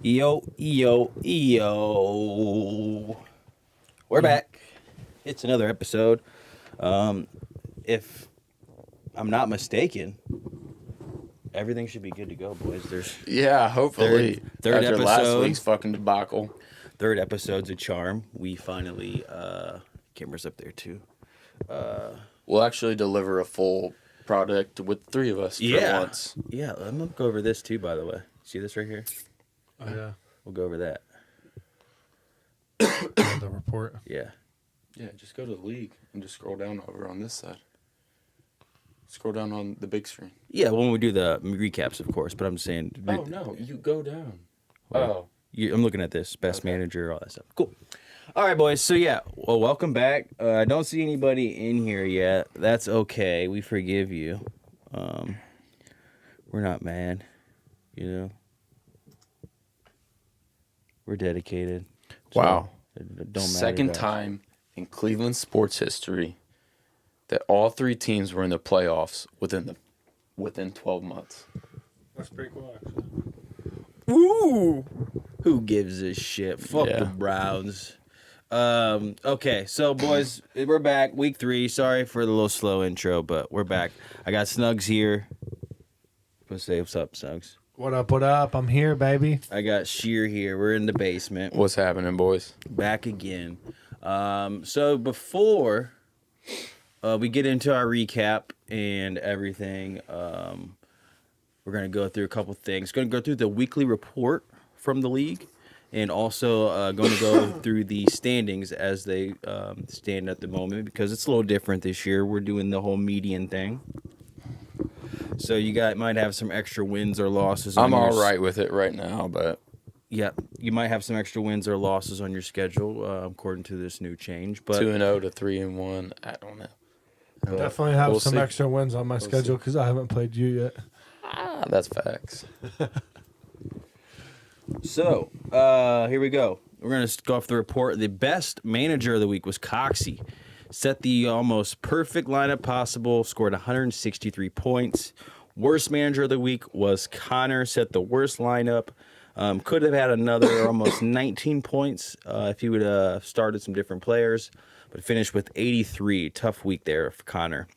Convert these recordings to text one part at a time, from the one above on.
Yo, yo, yo. We're back. It's another episode. If I'm not mistaken, everything should be good to go, boys. Hopefully. Third After episode. last week's fucking debacle. Third episode's a charm. We finally, camera's up there too. We'll actually deliver a full product with three of us for once. Yeah, I'm gonna go over this too, by the way. See this right here? Oh, yeah. We'll go over that. The report. Yeah. Yeah, just go to the league and just scroll down over on this side. Scroll down on the big screen. Yeah, when we do the recaps, of course, but I'm just saying. Oh, no, you go down. Well, I'm looking at this. Best manager, all that stuff. Cool. All right, boys. So, yeah, well, welcome back. I don't see anybody in here yet. That's okay. We forgive you. We're not mad, you know. We're dedicated. So Wow. it don't matter Second to us. time in Cleveland sports history that all three teams were in the playoffs within 12 months. That's pretty cool, actually. Ooh. Who gives a shit? Fuck Yeah. the Browns. Okay, so boys, we're back. Week 3. Sorry for the little slow intro, but we're back. I got Snugz here. Let's say what's up, Snugz. What up, what up? I'm here, baby. I got Sheer here. We're in the basement. What's happening, boys? Back again. So before we get into our recap and everything, we're going to go through a couple things. Going to go through the weekly report from the league, and also going to go through the standings as they stand at the moment, because it's a little different this year. We're doing the whole median thing. So you guys might have some extra wins or losses. I'm all right with it right now, but... Yeah, you might have some extra wins or losses on your schedule according to this new change. But 2-0 to 3-1, I don't know. Definitely have we'll some see. extra wins on my schedule because I haven't played you yet. That's facts. So, here we go. We're going to go off the report. The best manager of the week was Coxie. Set the almost perfect lineup possible, scored 163 points. Worst manager of the week was Connor, set the worst lineup. Could have had another almost 19 points if he would have started some different players, but finished with 83. Tough week there for Connor.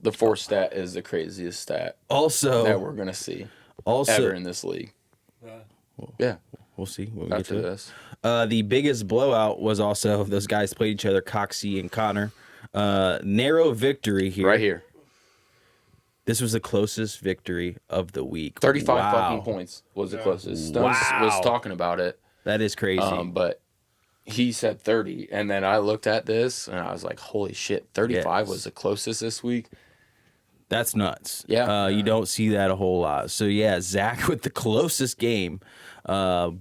The fourth stat is the craziest stat Also, that we're going to see ever in this league. Yeah. We'll see when we get After to this. The biggest blowout was also those guys played each other, Coxie and Connor. Narrow victory here. Right here. This was the closest victory of the week. 35 Wow. fucking points was the closest. Snugz Wow. was talking about it. That is crazy. But he said 30. And then I looked at this and I was like, holy shit, 35 was the closest this week. That's nuts. Yeah. You don't see that a whole lot. So, yeah, Zach with the closest game,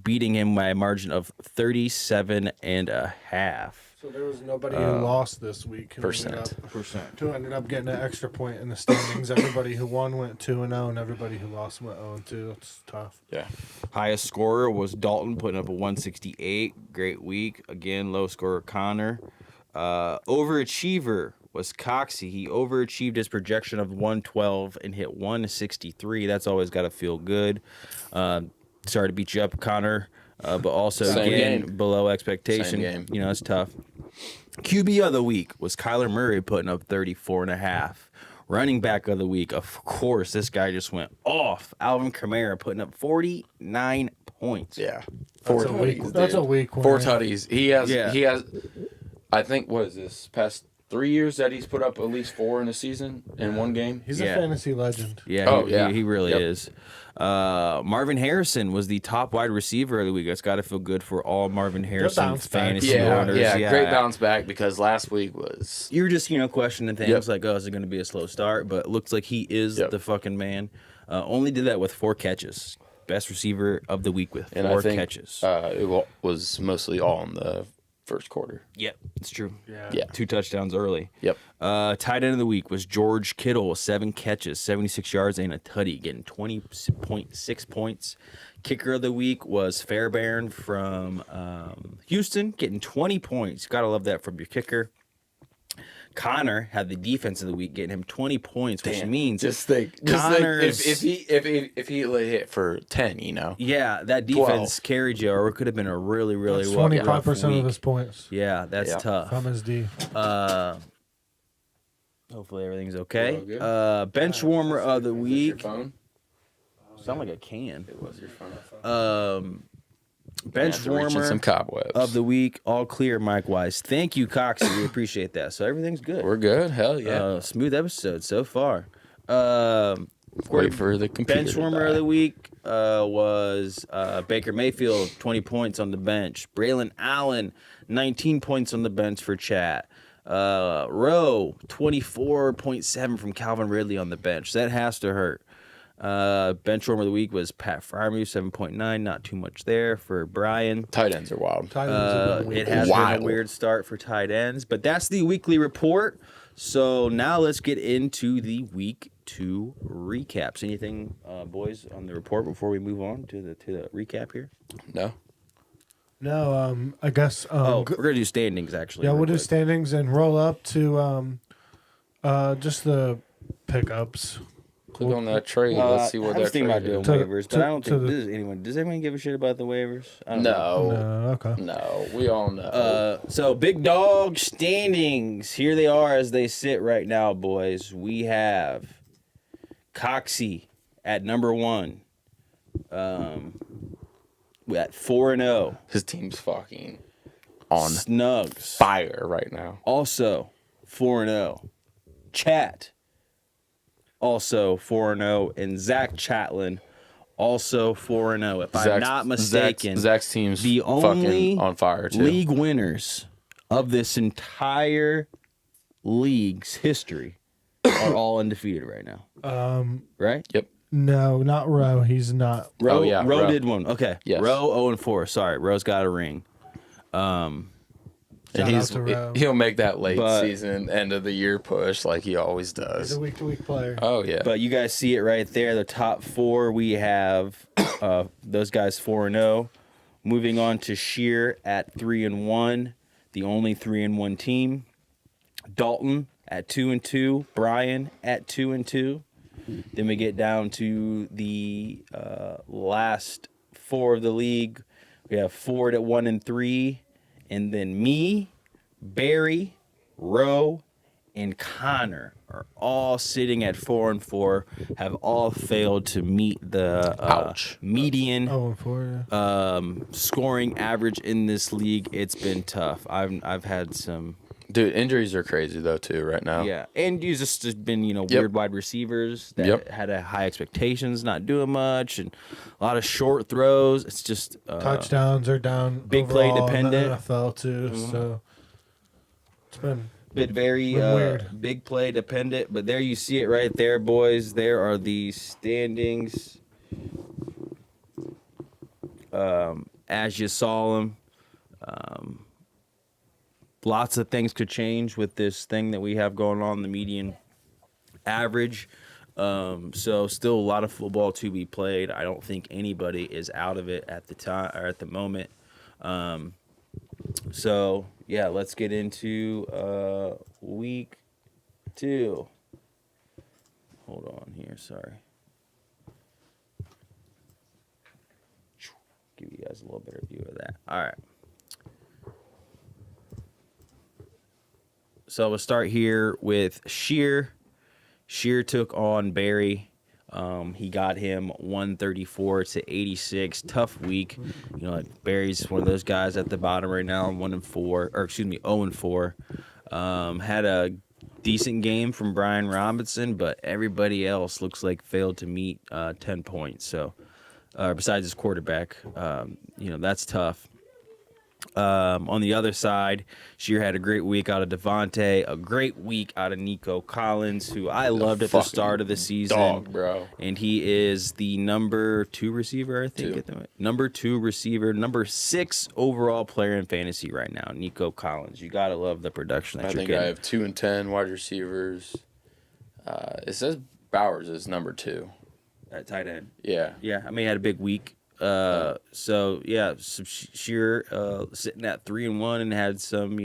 beating him by a margin of 37.5. So there was nobody who lost this week. Who ended up getting an extra point in the standings. Everybody who won went 2-0, and everybody who lost went 0-2. It's tough. Yeah. Highest scorer was Dalton, putting up a 168. Great week. Again, low scorer Connor. Overachiever was Coxie. He overachieved his projection of 112 and hit 163. That's always got to feel good. Sorry to beat you up, Connor, but also Same again game. below expectation. Same game. You know, it's tough. QB of the week was Kyler Murray, putting up 34.5. Running back of the week, of course, this guy just went off. Alvin Kamara putting up 49 points. Yeah. That's a week. That's a week. 4 tutties. He has, I think, what is this, past 3 years that he's put up at least 4 in a season in one game? He's a fantasy legend. Yeah, he really is. Marvin Harrison was the top wide receiver of the week. That's got to feel good for all Marvin Harrison bounce back. fantasy owners. Yeah, great bounce back because last week was... You're just, questioning things like, oh, is it going to be a slow start? But it looks like he is the fucking man. Only did that with 4 catches. Best receiver of the week with 4 catches. It was mostly all in the first quarter. Yep, it's true. Yeah. 2 touchdowns early. Yep. Tight end of the week was George Kittle, 7 catches, 76 yards, and a tutty, getting 20.6 points. Kicker of the week was Fairbairn from Houston, getting 20 points. Gotta love that from your kicker. Connor had the defense of the week, getting him 20 points, which means Connor's, if he hit for 10, yeah, that defense 12. Carried you, or it could have been a really 25% of his points. Yeah, that's tough. From his D. Hopefully everything's okay. Bench warmer of the week. Your phone? Sound like a can. It was your phone. Bench warmer some cobwebs of the week, all clear mic wise. Thank you, Coxie. We appreciate that. So everything's good. We're good. Hell yeah. Smooth episode so far. Wait for the computer. Bench warmer of the week was Baker Mayfield, 20 points on the bench. Braylon Allen, 19 points on the bench for Chat. Rowe, 24.7 from Calvin Ridley on the bench. That has to hurt. Bench warmer of the week was Pat Freiermuth, 7.9. Not too much there for Brian. Tight ends are wild. It has been a weird start for tight ends, but that's the weekly report. So now let's get into the week 2 recaps. Anything, boys, on the report before we move on to the recap here? No, I guess. We're gonna do standings actually. Yeah, we'll do standings and roll up to just the pickups. Click on that trade. Let's see what they're thinking about doing waivers, but I don't think does anyone give a shit about the waivers? I don't know. No, okay. No, we all know. So Big Dawg Standings. Here they are as they sit right now, boys. We have Coxie at number 1. We at 4-0. His team's fucking on Snugz fire right now. Also 4-0. Chat. Also 4-0, and Zach Chatlin, also 4-0. If I'm not mistaken, Zach's team's the only fucking on fire too. League winners of this entire league's history are all undefeated right now. Right? Yep. No, not Rowe. He's not. Rowe did one. Okay. Yes. Rowe 0-4. Sorry, Rowe's got a ring. And he'll make that late season, end of the year push like he always does. He's a week-to-week player. Oh, yeah. But you guys see it right there. The top 4, we have those guys 4-0. Moving on to Sheer at 3-1, the only 3-1 team. Dalton at 2-2. Brian at 2-2. Then we get down to the last 4 of the league. We have Ford at 1-3. And then me, Barry, Rowe, and Connor are all sitting at 4-4. Have all failed to meet the median scoring average in this league. It's been tough. I've had some. Dude, injuries are crazy though too right now. Yeah, and you just been weird wide receivers that had high expectations, not doing much, and a lot of short throws. It's just touchdowns are down. Big play dependent. In the NFL too, so it's been very weird. Big play dependent. But there you see it right there, boys. There are the standings as you saw them. Lots of things could change with this thing that we have going on, the median average. So still a lot of football to be played. I don't think anybody is out of it at the time or at the moment. So yeah, let's get into week 2. Hold on here, sorry. Give you guys a little better view of that. All right. So we'll start here with Sheer. Sheer took on Barry. He got him 134-86. Tough week. Barry's one of those guys at the bottom right now, 0-4. Had a decent game from Brian Robinson, but everybody else looks like failed to meet 10 points. So besides his quarterback, that's tough. On the other side, Sheer had a great week out of Devontae, a great week out of Nico Collins, who I loved at the start of the season. Dog, bro. And he is the number 2 receiver, I think. Number 2 receiver, number 6 overall player in fantasy right now, Nico Collins. You got to love the production that you're getting. I have 2 and 10 wide receivers. It says Bowers is number 2. At tight end. Yeah. Yeah, he had a big week. Sheer sitting at 3-1 and had some,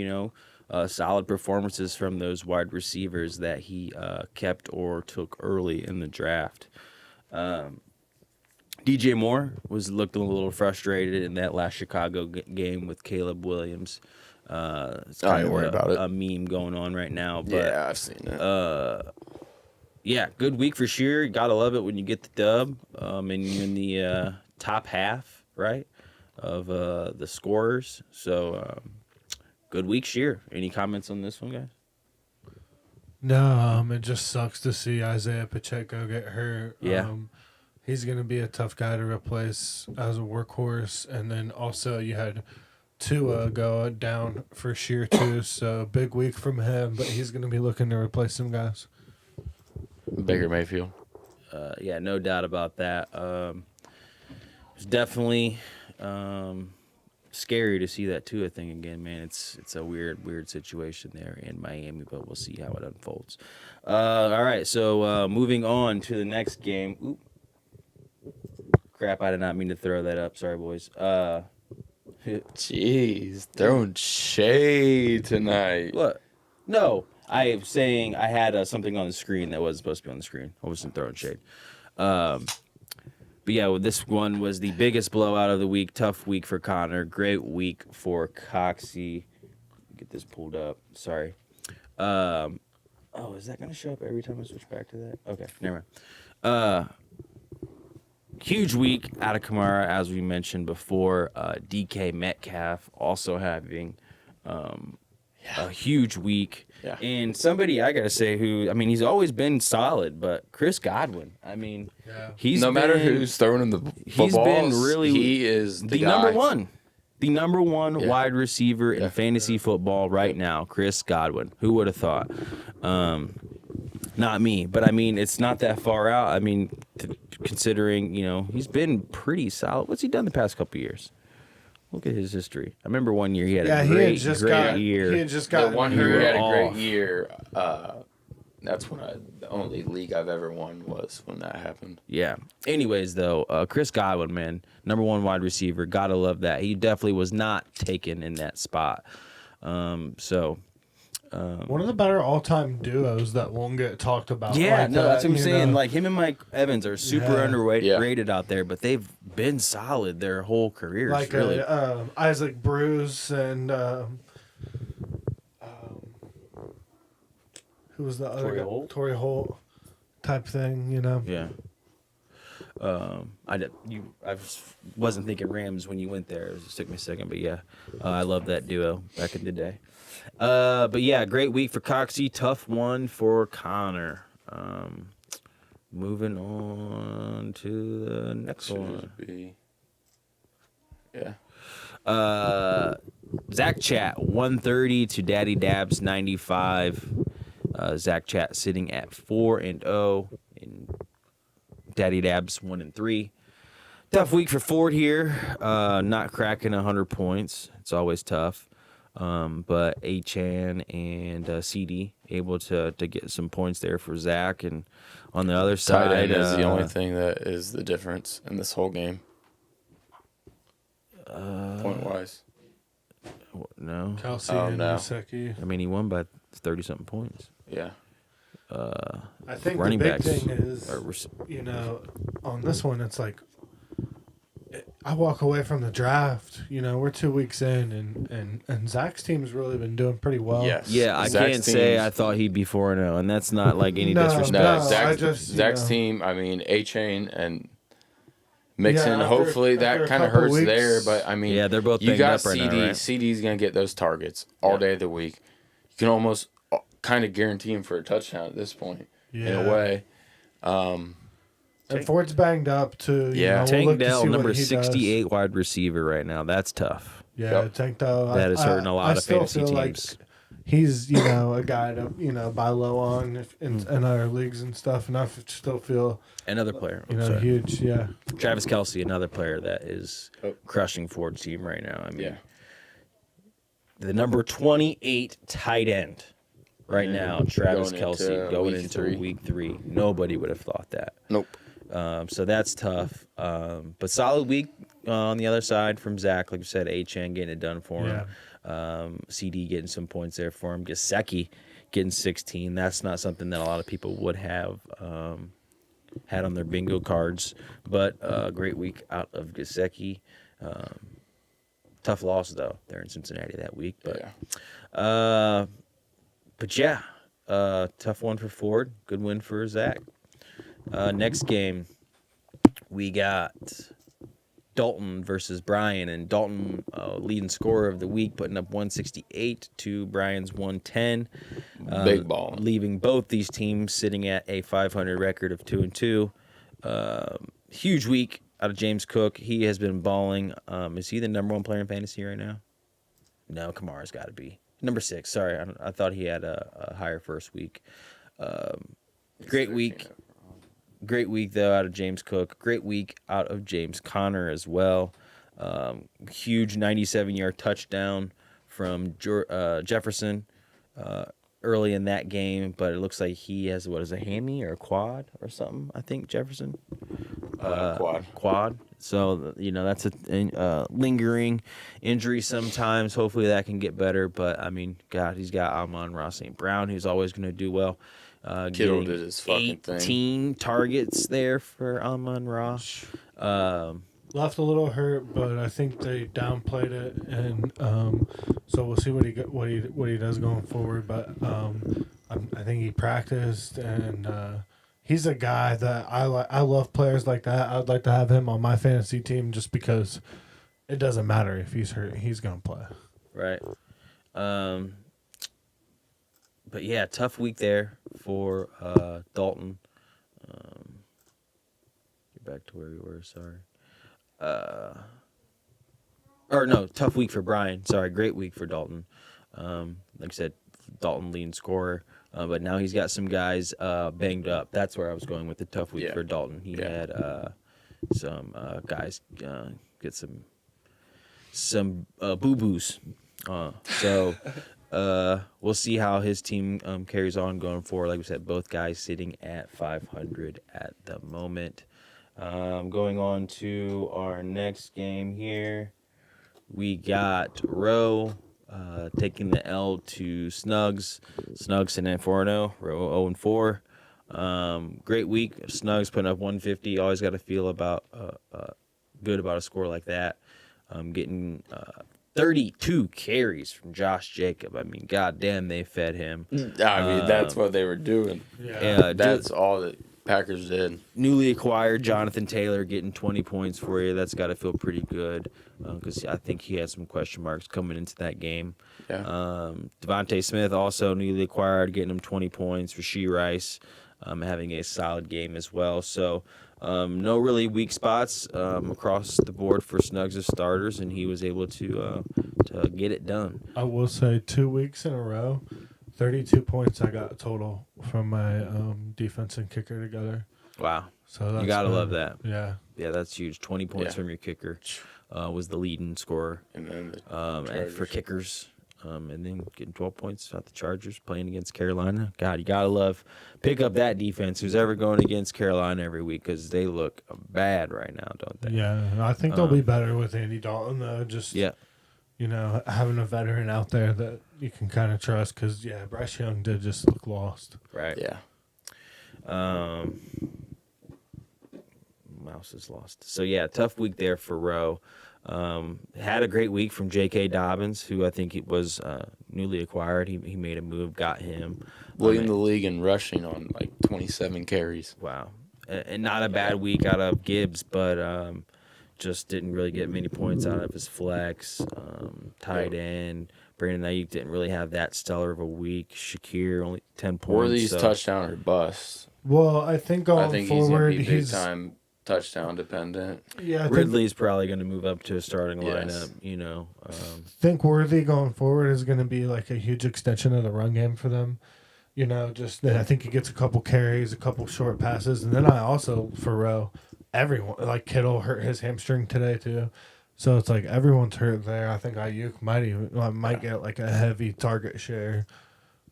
solid performances from those wide receivers that he kept or took early in the draft. DJ Moore looked a little frustrated in that last Chicago game with Caleb Williams. It's kind of a meme going on right now. But, yeah, I've seen it. Yeah, good week for sure. You gotta love it when you get the dub, and you're in the top half, right, of the scorers. So, good week, Sheer. Any comments on this one, guys? No, it just sucks to see Isaiah Pacheco get hurt. Yeah. He's going to be a tough guy to replace as a workhorse. And then also you had Tua go down for Sheer too. So big week from him, but he's going to be looking to replace some guys. Baker Mayfield. Yeah, no doubt about that. It's definitely scary to see that Tua thing again, man. It's a weird situation there in Miami, but we'll see how it unfolds. All right, so moving on to the next game. Oop. Crap, I did not mean to throw that up. Sorry, boys. Jeez, throwing shade tonight. What? No, I'm saying I had something on the screen that wasn't supposed to be on the screen. I wasn't throwing shade. But yeah, well, this one was the biggest blowout of the week. Tough week for Connor. Great week for Coxie. Get this pulled up. Sorry. Oh, is that going to show up every time I switch back to that? Okay, never mind. Huge week out of Kamara, as we mentioned before. DK Metcalf also having a huge week. Yeah. And somebody, I got to say, he's always been solid, but Chris Godwin, he's no matter who's throwing him the footballs, he is the guy. number one wide receiver in fantasy football right now, Chris Godwin. Who would have thought? Not me, but it's not that far out. Considering, he's been pretty solid. What's he done the past couple of years? Look at his history. I remember one year he had a great year. He had just got the one year he had a great year. That's when the only league I've ever won was when that happened. Yeah. Anyways, though, Chris Godwin, man, number one wide receiver. Gotta love that. He definitely was not taken in that spot. One of the better all-time duos that won't get talked about. Yeah, like that's what I'm saying. Like, him and Mike Evans are super underrated out there, but they've been solid their whole careers. Like really. Isaac Bruce and who was the other guy? Torrey Holt type thing, Yeah. I wasn't thinking Rams when you went there. It just took me a second, but yeah, I love that duo back in the day. But yeah, great week for Coxie, tough one for Connor. Moving on to the next one. Zach Chat 130 to Daddy Dabs 95. Zach Chat sitting at 4-0, and Daddy Dabs 1-3. Tough week for Ford here. Not cracking 100 points. It's always tough. But A-Chan and CD able to get some points there for Zach. And on the other side, tight end is the only thing that is the difference in this whole game. Point-wise. No. Kelsey and Gesicki. He won by 30-something points. Yeah. I think running the big backs thing is, on this one, it's like, I walk away from the draft. We're 2 weeks in, and Zach's team's really been doing pretty well. Yes. Yeah, I can't say I thought he'd be 4-0, and that's not like any disrespect. No, Zach's team, A-Chain and Mixon, hopefully that kind of hurts weeks. There, but they're both you got up CD. Right now, right? CD's going to get those targets all day of the week. You can almost kind of guarantee him for a touchdown at this point, in a way. And Ford's banged up too. Tank Dell, number 68 wide receiver right now. That's tough. Yeah, Tank Dell. That is hurting a lot of fantasy teams. Like he's, a guy to, buy low on in our leagues and stuff. And I still feel another player, huge. Yeah, Travis Kelce, another player that is crushing Ford's team right now. The number 28 tight end right now, Travis Kelce, going into week 3. Nobody would have thought that. Nope. So that's tough. But solid week on the other side from Zach. Like you said, A-Chan getting it done for him. CD getting some points there for him. Gesicki getting 16. That's not something that a lot of people would have had on their bingo cards. But great week out of Gesicki. Tough loss, though, there in Cincinnati that week. But yeah, tough one for Ford. Good win for Zach. Next game, we got Dalton versus Brian, and Dalton leading scorer of the week, putting up 168 to Brian's 110. Big ball. Leaving both these teams sitting at a 500 record of 2-2. Huge week out of James Cook. He has been balling. Is he the number one player in fantasy right now? No, Kamara's got to be. Number 6. Sorry, I thought he had a higher first week. Great week. Great week, though, out of James Cook. Great week out of James Conner as well. Huge 97-yard touchdown from Jefferson early in that game, but it looks like he has, a hammy or a quad or something, I think, Jefferson? Quad. So, that's a lingering injury sometimes. Hopefully that can get better, but, I mean, God, he's got Amon-Ra St. Brown, who's always going to do well. Kittle did his fucking 18 thing. targets there for Amon-Ra. Left a little hurt, but I think they downplayed it, and so we'll see what he does going forward. But I think he practiced, and he's a guy that I like. I love players like that. I'd like to have him on my fantasy team just because it doesn't matter if he's hurt; he's gonna play. Right. But yeah, tough week there for Dalton. Get back to where we were. Sorry. Tough week for Brian. Sorry, great week for Dalton. Like I said, Dalton leading scorer, but now he's got some guys banged up. That's where I was going with the tough week for Dalton. He had some guys get some boo-boos. So we'll see how his team carries on going forward. Like we said, both guys sitting at 500 at the moment. Going on to our next game here, we got Rowe taking the L to Snugz. Snugz sitting at 4-0. Rowe 0-4. Great week. Snugz putting up 150. Always got to feel about good about a score like that. Getting 32 carries from Josh Jacob. I mean, goddamn, they fed him. I mean, that's what they were doing. Yeah, That's all that Packers did. Newly acquired Jonathan Taylor getting 20 points for you. That's got to feel pretty good because I think he had some question marks coming into that game. Yeah. Devontae Smith, also newly acquired, getting him 20 points. Rashee Rice having a solid game as well. So no really weak spots across the board for Snuggs' starters, and he was able to get it done. I will say 2 weeks in a row, 32 points I got total from my defense and kicker together. Wow. So that's you got to love that. Yeah. Yeah, that's huge. 20 points from your kicker was the leading scorer. And then and for kickers. And then getting 12 points out the Chargers, playing against Carolina. God, you got to pick up that defense who's ever going against Carolina every week because they look bad right now, don't they? Yeah, I think they'll be better with Andy Dalton, though. Just, having a veteran out there that you can kind of trust because, Bryce Young did just look lost. Right. Yeah. Mouse is lost. So, tough week there for Rowe. Had a great week from J.K. Dobbins, who I think it was newly acquired. He made a move, got him. Leading the league in rushing on like 27 carries. Wow. And not a bad week out of Gibbs, but just didn't really get many points out of his flex. Tight end. Brandon Ayuk didn't really have that stellar of a week. Shakir, only 10 points. Were these touchdown or bust? Well, I think going forward, he's going to be big time touchdown dependent. Yeah, Ridley's probably going to move up to a starting Yes. lineup. Think Worthy going forward is going to be like a huge extension of the run game for them. I think he gets a couple carries, a couple short passes, and then I also for Rowe, everyone like Kittle hurt his hamstring today too, so it's like everyone's hurt there. I think Ayuk might get like a heavy target share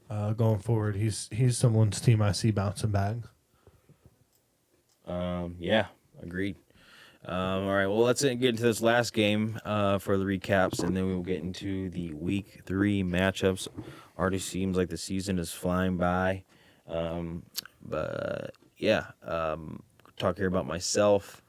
going forward. He's someone's team I see bouncing back. Yeah, agreed. All right, well, let's get into this last game for the recaps, and then we will get into the Week 3 matchups. Already seems like the season is flying by. But, yeah, talk here about myself.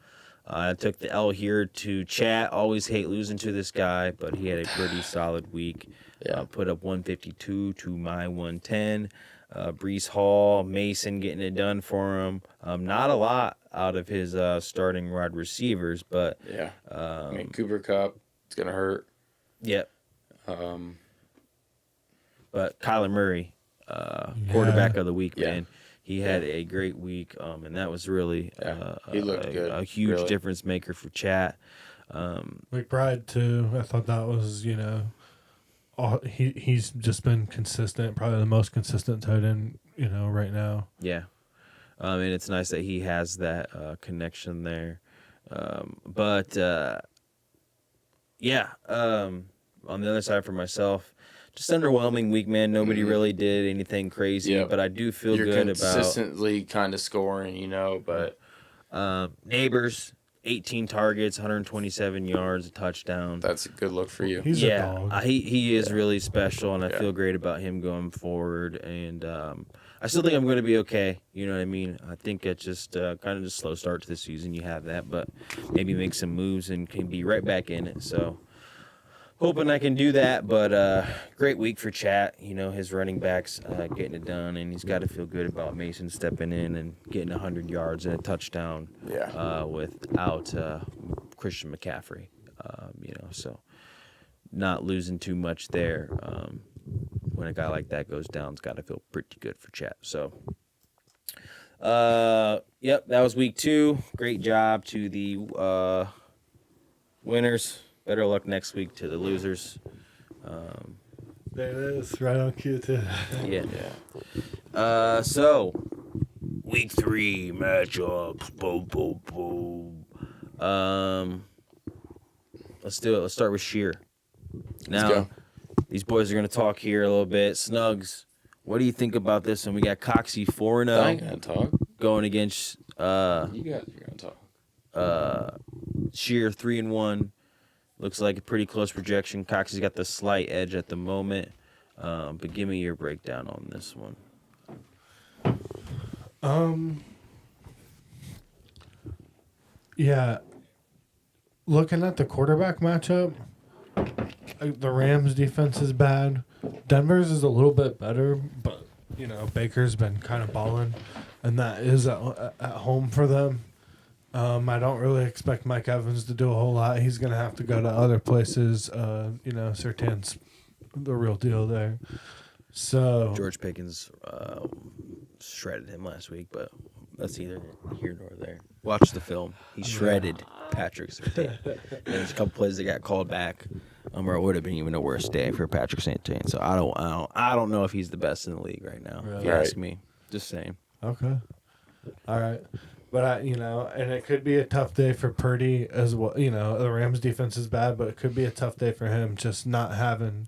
I took the L here to chat. Always hate losing to this guy, but he had a pretty solid week. Yeah. Put up 152 to my 110. Brees Hall, Mason getting it done for him. Not a lot out of his starting wide receivers, but Yeah. I mean, Cooper Kupp, it's going to hurt. Yep. Um, But Kyler Murray, quarterback of the week, Yeah. man. He had a great week, and that was really he looked good, a huge really. difference maker for chat. McBride too. I thought that was he's just been consistent, probably the most consistent tight end right now. Yeah. And it's nice that he has that connection there. But on the other side for myself, just underwhelming week, man. Nobody really did anything crazy, Yeah. but I do feel You're good consistently kind of scoring, but Neighbors, 18 targets, 127 yards, a touchdown. that's a good look for you. He's a dog. He is really special, and I Yeah. feel great about him going forward. And I still think I'm going to be okay. You know what I mean? I think it's just kind of just slow start to the season. You have that, but maybe make some moves and can be right back in it. So hoping I can do that. But great week for chat. His running backs getting it done, and he's got to feel good about Mason stepping in and getting 100 yards and a touchdown. Yeah. Without Christian McCaffrey. So not losing too much there. When a guy like that goes down, it's got to feel pretty good for chat. So, that was week 2. Great job to the winners. Better luck next week to the losers. There it is, right on cue too. Yeah. So, week 3 matchups. Boom, boom, boom. Let's do it. Let's start with Sheer. Now, go. these boys are going to talk here a little bit. Snugz, what do you think about this? And we got Coxie 4-0 I ain't going to talk. going against You guys are going to talk. Sheer 3-1. Looks like a pretty close projection. Coxie's got the slight edge at the moment. But give me your breakdown on this one. Yeah. Looking at the quarterback matchup, the Rams' defense is bad. Denver's is a little bit better, but Baker's been kind of balling, and that is at home for them. I don't really expect Mike Evans to do a whole lot. He's gonna have to go to other places. Surtain's the real deal there. So George Pickens shredded him last week, but that's neither here nor there. Watch the film. He shredded Patrick Surtain. There's a couple plays that got called back, or it would have been even a worse day for Patrick Surtain. So I don't know if he's the best in the league right now. If you Right. ask me, just saying. okay, all right. But and it could be a tough day for Purdy as well. The Rams defense is bad, but it could be a tough day for him just not having,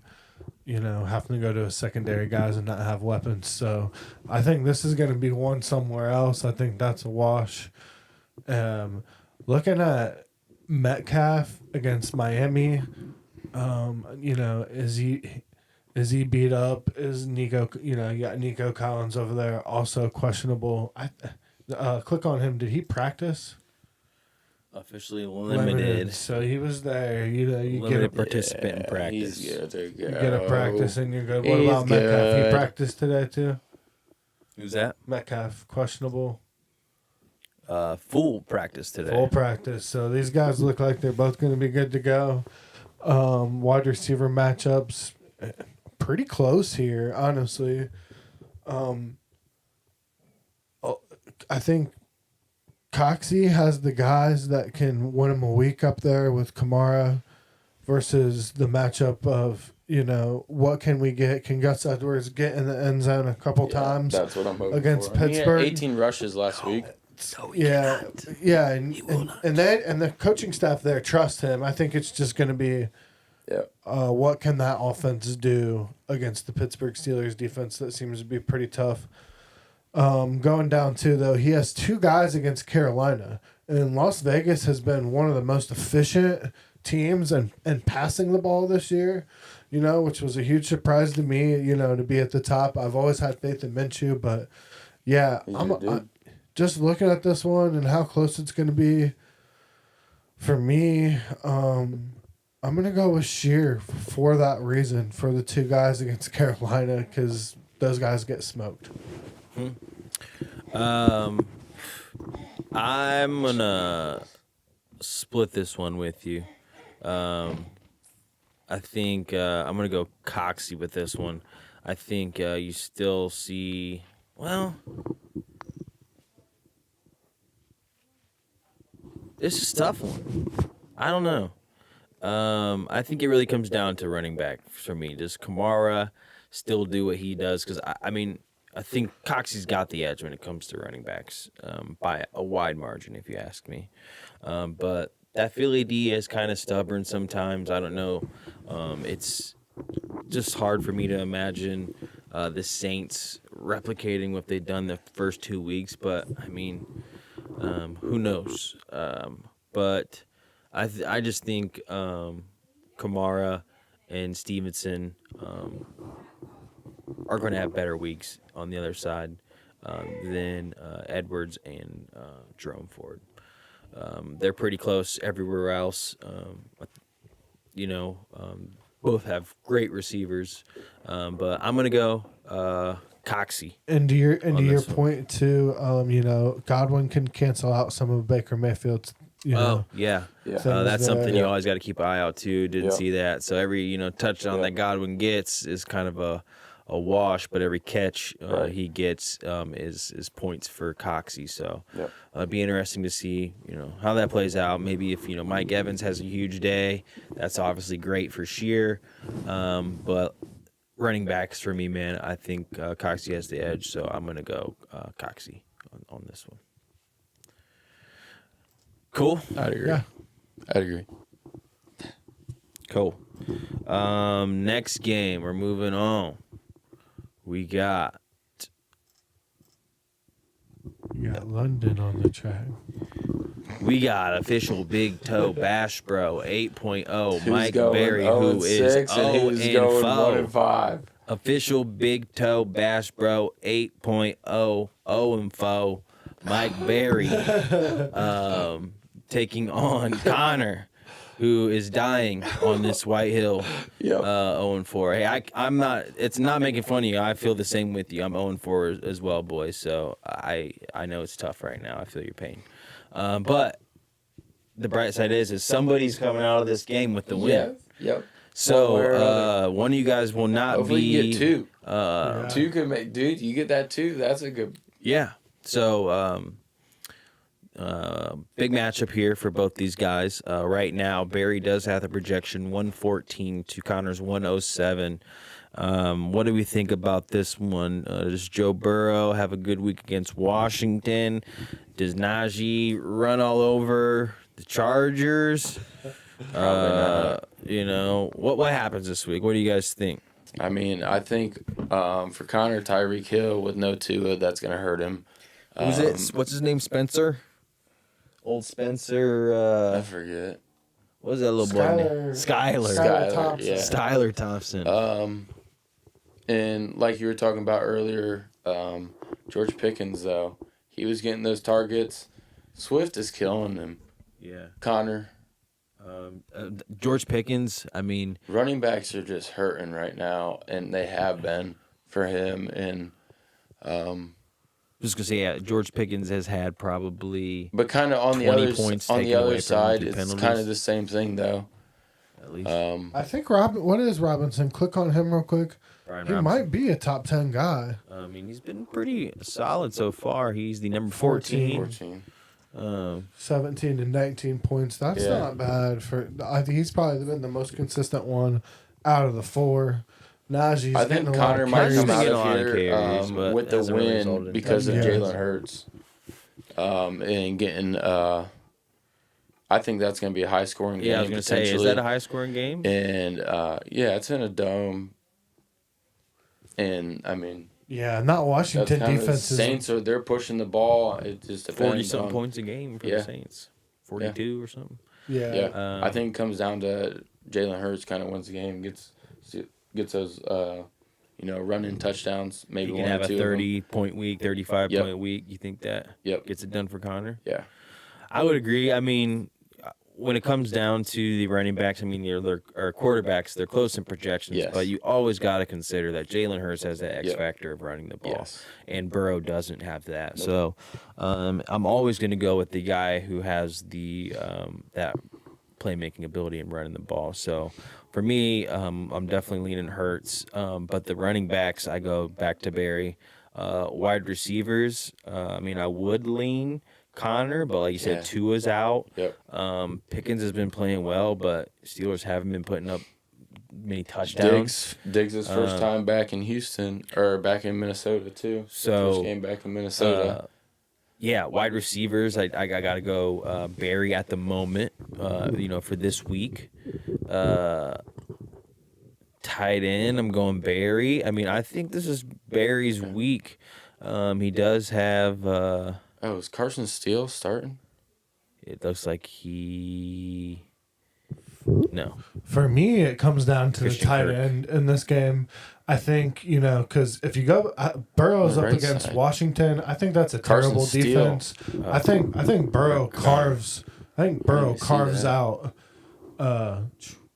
having to go to his secondary guys and not have weapons. So I think this is going to be one somewhere else. I think that's a wash. Looking at Metcalf against Miami, is he beat up? Is Nico? You got Nico Collins over there, also questionable. Click on him. Did he practice? Officially limited. So he was there. You Limited get a, participant in practice. He's good to go. you get a practice and you're good. What He's about Metcalf? He good. practiced today too. Who's that? Metcalf questionable. Full practice today. Full practice. So these guys look like they're both going to be good to go. Wide receiver matchups, pretty close here, honestly. I think Coxie has the guys that can win him a week up there with Kamara versus the matchup of, what can we get? Can Gus Edwards get in the end zone a couple times? That's what I'm hoping against for. I mean, he had Pittsburgh? 18 rushes last week. Yeah, and the coaching staff there trust him. I think it's just going to be, Yeah. what can that offense do against the Pittsburgh Steelers defense that seems to be pretty tough. Going down too, though, he has 2 guys against Carolina. And Las Vegas has been one of the most efficient teams and passing the ball this year, which was a huge surprise to me, to be at the top. I've always had faith in Minshew, but yeah, I'm just looking at this one and how close it's going to be for me. I'm going to go with Shear for that reason, for the 2 guys against Carolina, because those guys get smoked. I'm gonna split this one with you. I think I'm gonna go Coxie with this one. I think you still see. Well, this is a tough one. I don't know. I think it really comes down to running back for me. Does Kamara still do what he does? Because I think Coxie's got the edge when it comes to running backs by a wide margin, if you ask me. But that Philly D is kind of stubborn sometimes. I don't know. It's just hard for me to imagine the Saints replicating what they've done the first 2 weeks. But, who knows? But I just think Kamara and Stevenson are going to have better weeks on the other side than Edwards and Jerome Ford. They're pretty close everywhere else. Both have great receivers, but I'm going to go Coxie. And to your point too, Godwin can cancel out some of Baker Mayfield's. Oh yeah. That's something you always got to keep an eye out too. Didn't see that. So every touchdown that Godwin gets is kind of a wash, but every catch he gets is points for Coxie. So it'd be interesting to see how that plays out. Maybe if Mike Evans has a huge day, that's obviously great for Shear. But running backs for me, man, I think Coxie has the edge. So I'm gonna go Coxie on this one. Cool. I'd agree. Yeah. I'd agree. Cool. Next game, we're moving on. We got London on the track. We got official Big Toe Bash Bro 8.0 Who's Mike going Berry, 0 who and is 6 and 0 who's and going 4. 1 and 5. Official Big Toe Bash Bro 8.0 0 and 4 Mike Berry taking on Connor, who is dying on this White Hill. 0 and 4. Hey, I'm not. It's not making fun of you. I feel the same with you. I'm 0 and 4 as well, boys. So I know it's tough right now. I feel your pain. But the bright side is somebody's coming out of this game with the win. Yep. So one of you guys will not Hopefully be. you get 2. Yeah. 2 could make. Dude, you get that 2. That's a good. Yeah. So big matchup here for both these guys. Right now, Barry does have the projection 114 to Connor's 107. What do we think about this one? Does Joe Burrow have a good week against Washington? Does Najee run all over the Chargers? Probably not. What happens this week? What do you guys think? I think for Connor, Tyreek Hill with no Tua, that's going to hurt him. Who's it? What's his name? Spencer? Old Spencer. I forget. What was that little boy? Skyler Thompson. Yeah. Skyler Thompson. And like you were talking about earlier, George Pickens, though, he was getting those targets. Swift is killing him. Yeah. Connor. George Pickens, Running backs are just hurting right now, and they have been for him. And just gonna say, yeah, George Pickens has had probably. But kind of on the 20 other points on the taken away other from side, through it's penalties. kind of the same thing though. At least. I think what is Robinson? Click on him real quick. Brian He Robinson. might be a top 10 guy. He's been pretty solid so far. He's the number 14. 14. 17 and 19 points. That's not bad for. I think he's probably been the most consistent one out of the 4. Najee's I think getting a lot Connor of might carries. come out Getting a of lot of here carries, but with the hasn't really win resulted in because of touchdowns. Jalen Hurts. And getting, I think that's going to be a high scoring game. Yeah, I was gonna say, is that a high scoring game? And it's in a dome. And Yeah, not That's Washington kind of the defense is. Saints they're pushing the ball. It just depends 40-something on points a game for Yeah. the Saints. 42 or something. Yeah. Yeah, I think it comes down to Jalen Hurts kind of wins the game, gets those running touchdowns, maybe He one can have or a two of them. 30-point week, 35-point week. You think that Yep. gets it done for Connor? Yeah. I would agree. I mean, when it comes down to the running backs, I mean, or quarterbacks, they're close in projections, Yes. but you always got to consider that Jalen Hurts has that X Yep. factor of running the ball, Yes. and Burrow doesn't have that. So I'm always going to go with the guy who has the that playmaking ability and running the ball. So for me, I'm definitely leaning Hurts, but the running backs, I go back to Barry. Wide receivers, I mean, I would lean Connor, but like you said, Yeah. Tua's out. Yep. Pickens has been playing well, but Steelers haven't been putting up many touchdowns. Diggs' first time back in Houston or back in Minnesota too. So, first game back in Minnesota. Yeah, wide receivers, I got to go Barry at the moment, for this week. Tight end, I'm going Barry. I mean, I think this is Barry's week. He does have... Is Carson Steele starting? It looks like he... No. For me, it comes down to Christian the tight Kirk. end in this game. I think, because if you go, Burrow's On up the right against side. Washington. I think that's a Carson terrible Steele. defense. I think Burrow carves. I think Burrow didn't see carves that. out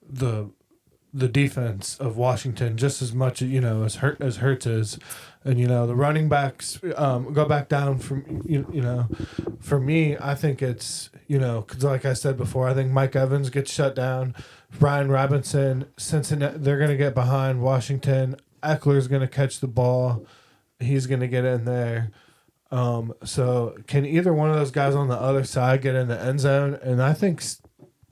the defense of Washington just as much as Hurts is. And the running backs go back down from for me I think it's because like I said before, I think Mike Evans gets shut down. Brian Robinson, Cincinnati, they're gonna get behind Washington. Eckler's gonna catch the ball. He's gonna get in there. So can either one of those guys on the other side get in the end zone? And I think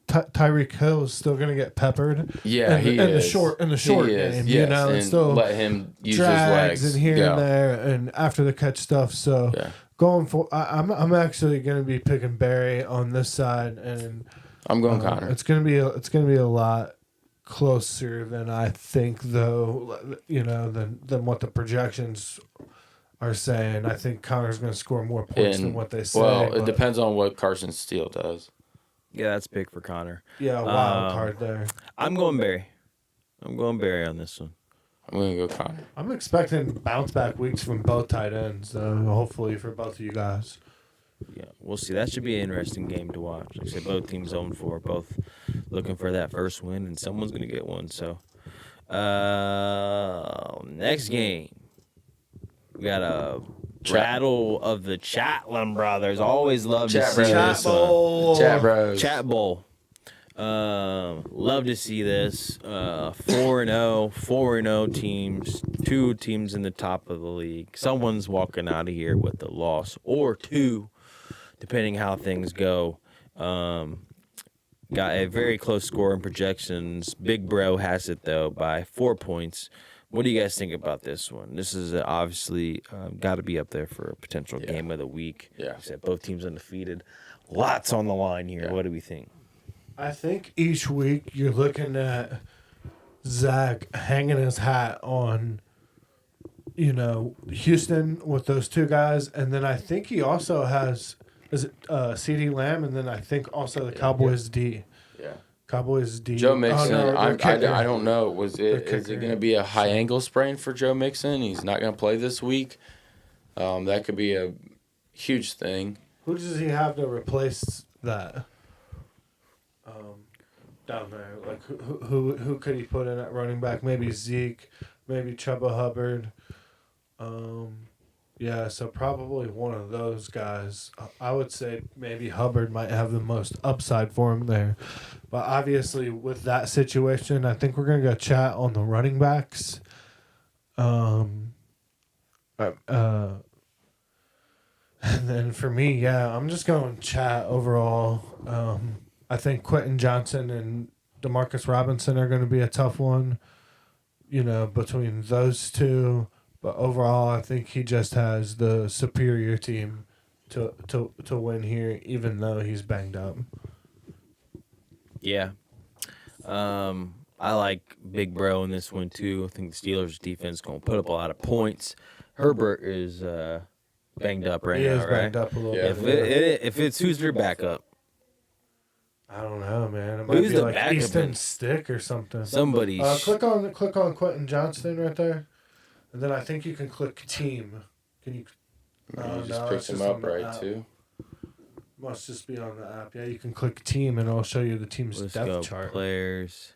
Tyreek Hill is still gonna get peppered. Yeah, in the short He game. is, And yes, still let him use his drags legs and here go. and there and after the catch stuff. So Yeah. going for, I'm actually going to be picking Barry on this side, and I'm going Connor. it's going to be a lot closer than I think, though. Than what the projections are saying. I think Connor's going to score more points than what they say. Well, it but depends on what Carson Steele does. Yeah, that's big for Connor. Yeah, wild card there. I'm going Barry. I'm going Barry on this one. I'm going to go Connor. I'm expecting bounce back weeks from both tight ends, hopefully for both of you guys. Yeah, we'll see. That should be an interesting game to watch. Like I said, both teams 0-4, both looking for that first win, and someone's going to get one. So, next game, we got a battle of the Chatlin brothers. Always love to Chat see Bros. this one. Chat Bros. Chat Bowl. Love to see this. 4-0 teams, 2 teams in the top of the league. Someone's walking out of here with a loss or 2, depending how things go. Got a very close score in projections. Big Bro has it though by 4 points. What do you guys think about this one? This is obviously got to be up there for a potential game of the week. Yeah. Like I said, both teams undefeated. Lots on the line here. Yeah. What do we think? I think each week you're looking at Zach hanging his hat on, Houston with those 2 guys. And then I think he also has, CeeDee Lamb, and then I think also the Cowboys D. Yeah. Cowboys D. Joe Mixon, I don't know. Is it kicker. going to be a high ankle sprain for Joe Mixon? He's not going to play this week. That could be a huge thing. Who does he have to replace that? Down there, like who could he put in at running back? Maybe Zeke, maybe Chuba Hubbard. Yeah, so probably one of those guys. I would say maybe Hubbard might have the most upside for him there, but obviously with that situation, I think we're gonna go chat on the running backs. And then for me, yeah, I'm just going chat overall. I think Quentin Johnson and Demarcus Robinson are going to be a tough one, between those 2. But overall, I think he just has the superior team to win here, even though he's banged up. Yeah. I like Big Bro in this one, too. I think the Steelers' defense is going to put up a lot of points. Herbert is banged up right He now, is right? banged up a little Yeah. bit. If it's who's their backup? I don't know, man. It might Who's be the like backup Easton in- Stick or something. Somebody. Click on Quentin Johnston right there, and then I think you can click team. Can you? You just no, picked it's him just up on the right app. too. Must just be on the app. Yeah, you can click team, and it'll show you the team's Let's depth go. chart. Players,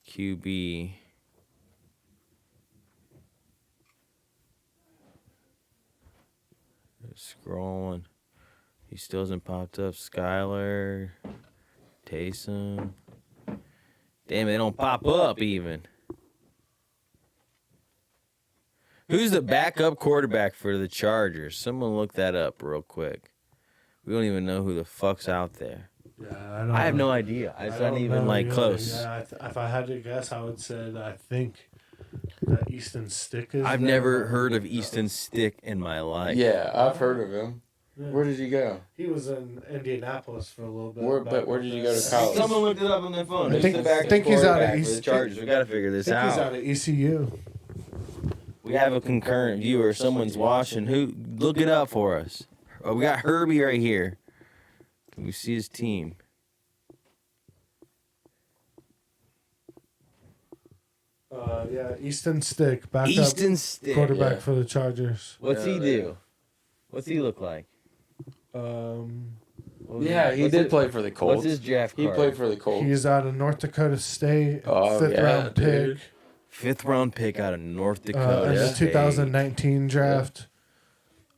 QB. Scrolling. He still hasn't popped up. Skyler, Taysom. Damn, they don't pop up even. Who's the backup quarterback for the Chargers? Someone look that up real quick. We don't even know who the fuck's out there. Yeah, I have no idea. It's not don't even know like either. close. Yeah, if I had to guess, I would say that I think that Easton Stick is. I've there. never heard of Easton Stick in my life. Yeah, I've heard of him. Yeah. Where did he go? He was in Indianapolis for a little bit. But where did you go to college? Someone looked it up on their phone. I Who's think- the backup think he's out of quarterback for the East- Chargers. We gotta figure I this think he's out out. at ECU. We have a concurrent viewer. Someone's watching. Who? Look it up for us. Oh, we got Herbie right here. Can we see his team? Yeah, Easton Stick, backup Easton Stick. quarterback yeah. for the Chargers. What's he do? What's he look like? Yeah, he What's did it- play for the Colts. What's his draft He card? played for the Colts. He's out of North Dakota State, Oh, fifth yeah, round pick. dude. 5th round pick out of North Dakota. In the State. 2019 draft.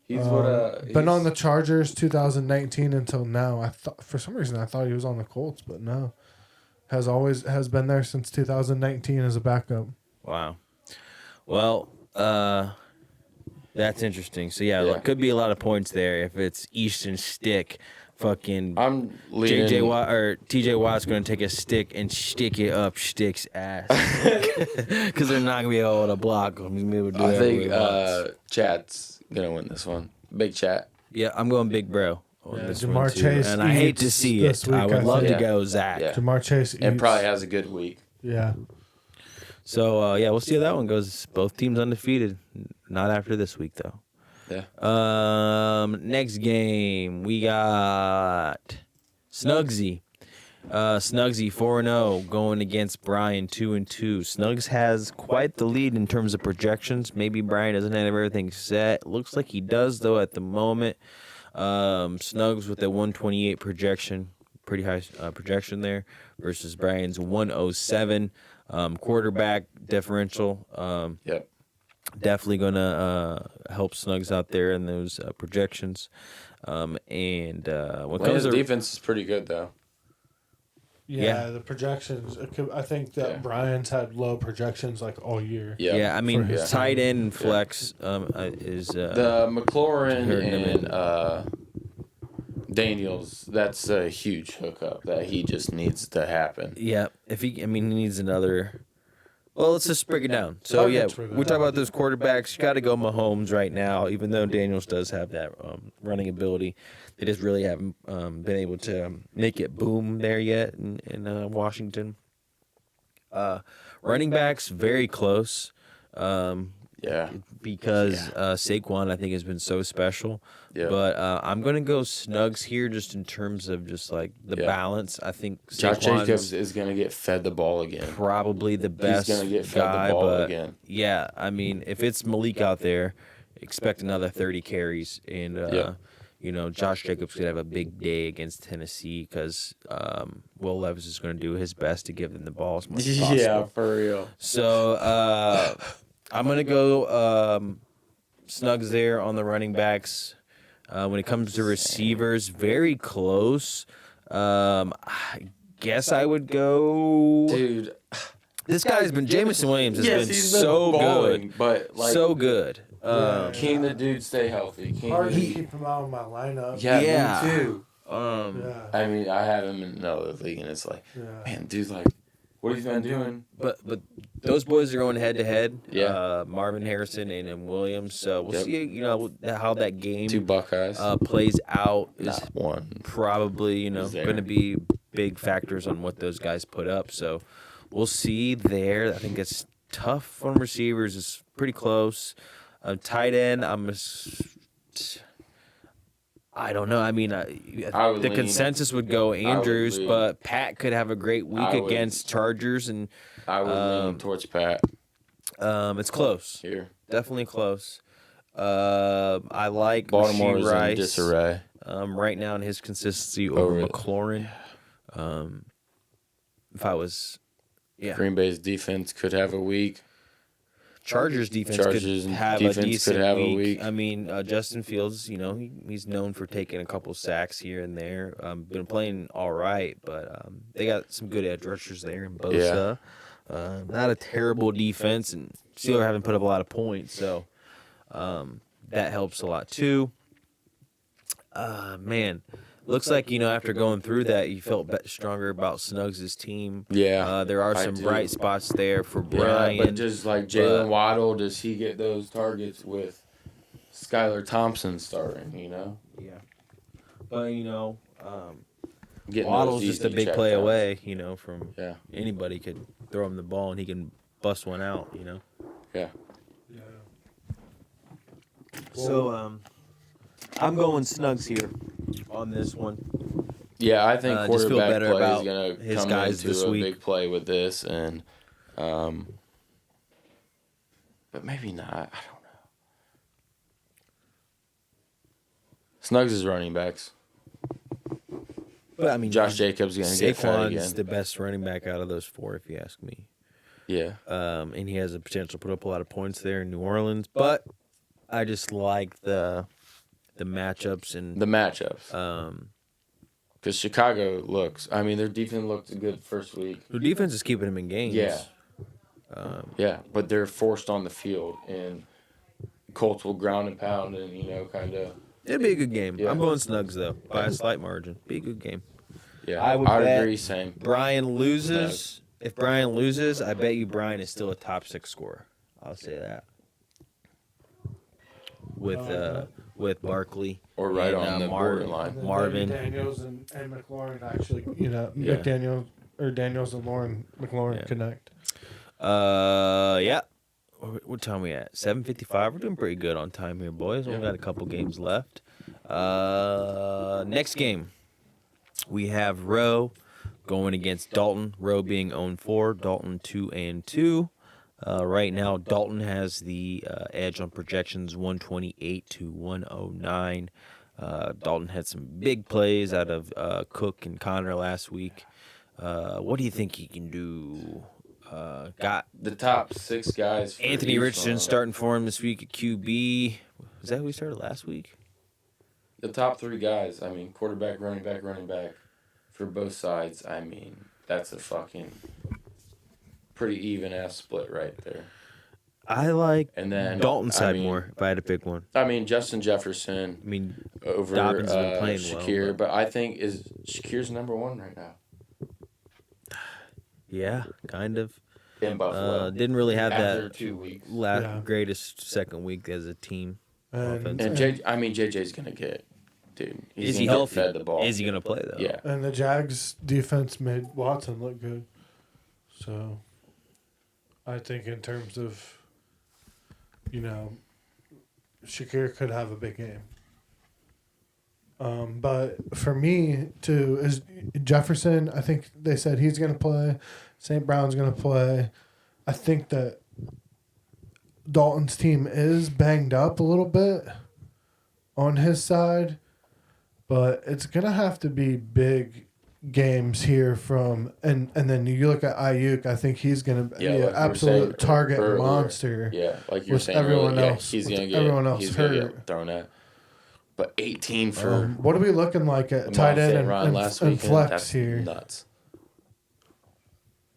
He's Been on the Chargers 2019 until now. I thought for some reason I thought he was on the Colts, but no. Has been there since 2019 as a backup. Wow. Well, that's interesting. So yeah, Yeah. could be a lot of points there if it's Easton Stick. Fucking I'm leaning. JJ Watt or TJ Watt's going to take a stick and stick it up Stick's ass because they're not going to be able to block him. He's gonna be able to do I whatever he think wants. Chat's gonna win this one. Big Chat. Yeah, I'm going Big Bro on Yeah, this Jamar one too. Chase And I hate to eats see this it. week, I would I love to think. go Zach. Yeah. Jamar Chase And eats. probably has a good week. Yeah. So yeah, we'll see how that one goes. Both teams undefeated. Not after this week though. Yeah. Next game we got Snugzy. Snugzy 4-0 going against Brian 2-2. Snugz has quite the lead in terms of projections. Maybe Brian doesn't have everything set. Looks like he does though at the moment. Snugz with a 128 projection, pretty high projection there, versus Brian's 107. Quarterback differential. Yep. Definitely gonna help Snugz out there in those projections. When it comes His to defense is pretty good though. Yeah, the projections. I think that Yeah. Brian's had low projections like all year. Yeah. yeah, I mean For his tight team. end and flex is The McLaurin Heard him and Daniels, that's a huge hookup that he just needs to happen. yeah. If he needs another. Well, let's just break it down. So yeah, Targets for we that. talk about those quarterbacks. You got to go Mahomes right now, even though Daniels does have that running ability. They just really haven't been able to make it boom there yet in Washington. Running backs very close. Yeah. Because Saquon, I think, has been so special. Yeah. But I'm going to go Snugz here just in terms of just like the Yeah. balance. I think Josh Saquon's Jacobs is going to get fed the ball again. probably the best He's going to get fed guy. the ball But again. yeah, I mean, if it's Malik out there, expect another 30 carries. And, Josh Jacobs could have a big day against Tennessee because Will Levis is going to do his best to give them the ball as much as possible. Yeah, for real. So I'm going to go Snugz there on the running backs. When it comes to receivers, very close. I guess I would go. Dude. This guy's been Jameson Williams has been he's so balling, good, but like, so good. can the dude stay healthy? Can Hard to he? keep him out of my lineup. Yeah, Yeah. me too. Yeah. I mean, I had him in another league, and it's like, Yeah. man, dude, like, what he's been doing. But those boys are going head to head. Yeah. Marvin Harrison and Williams. So we'll Yep. see. How that game Two Buckeyes. plays out is Not one. probably Is there. going to be big factors on what those guys put up. So we'll see there. I think it's tough on receivers. It's pretty close. Tight end, I don't know. I mean, I would the lean- consensus would go Andrews, lean- but Pat could have a great week I would- against Chargers, and I would lean towards Pat it's close. here. Definitely close. I like Baltimore Rashee is in Rice disarray. right now in his consistency over McLaurin. If I was, Green Bay's defense could have a week. Chargers defense could have a decent week. I mean, Justin Fields, he's known for taking a couple sacks here and there. Been playing all right, but they got some good edge rushers there in Bosa. Not a terrible defense, and Steelers haven't put up a lot of points, so that helps a lot too. Man, looks like after going through that, you felt stronger about Snugz' team. Yeah, there are some bright spots there for Brian. Yeah, but just like Jalen Waddle, does he get those targets with Skylar Thompson starting? Yeah, but Getting Waddle's those just a easy big check play downs. away. From Yeah. anybody could throw him the ball and he can bust one out. Yeah. So I'm going Snugz here on this one. Yeah, I think Just feel quarterback better play about is going to his come guys into this a week. big play with this, and but maybe not. I don't know. Snugz is running backs. But I mean, Josh Jacobs is going to get fed again. Saquon's the best running back out of those four, if you ask me. Yeah. And he has the potential to put up a lot of points there in New Orleans. But I just like the matchups and The matchups. Because Chicago their defense looked good first week. the defense is keeping him in games. Yeah. Yeah, but they're forced on the field, and Colts will ground and pound and, kind of. It'll be a good game. Yeah. I'm going Snugz though by a slight margin. Be a good game. Yeah, I would bet agree. Same. Brian loses. If Brian loses, I bet you Brian is still a top 6 scorer. I'll say that. With Barkley Or right and, on the borderline. And then Marvin. Daniels and McLaurin actually, Yeah. McDaniel or Daniels and McLaurin connect. Yeah. What time we at? 7:55. We're doing pretty good on time here, boys. We've got a couple games left. Next game, we have Rowe going against Dalton. Rowe being 0-4, Dalton 2-2. Right now, Dalton has the edge on projections, 128 to 109. Dalton had some big plays out of Cook and Connor last week. What do you think he can do? Got The top 6 guys. For Anthony each Richardson one. starting for him this week at QB. Was that who we started last week? The top 3 guys. Quarterback, running back for both sides. That's a fucking pretty even ass split right there. I like And then Dalton's side more if I had to pick one. Justin Jefferson I mean, over Dobbins has been playing Shakir, well, but I think Shakir's number 1 right now yeah, kind of. in Buffalo. Didn't really have after that 2 weeks. greatest second week as a team. And JJ's gonna get, dude. He's Is he gonna get healthy? Fed the ball. Is he going to play, though? Yeah. And the Jags defense made Watson look good. So I think in terms of, Shakir could have a big game. But for me, too, is Jefferson, I think they said he's going to play. St. Brown's going to play. I think that Dalton's team is banged up a little bit on his side. But it's going to have to be big games here from... And then you look at Ayuk, I think he's going to be Yeah, an like you were absolute saying target earlier. monster. Yeah, like you were With saying everyone earlier, else- he's with gonna get everyone else he's gonna hurt. get thrown at. But 18 for What are we looking like at Amon tight end St. Ron and last weekend, flex that's here? nuts.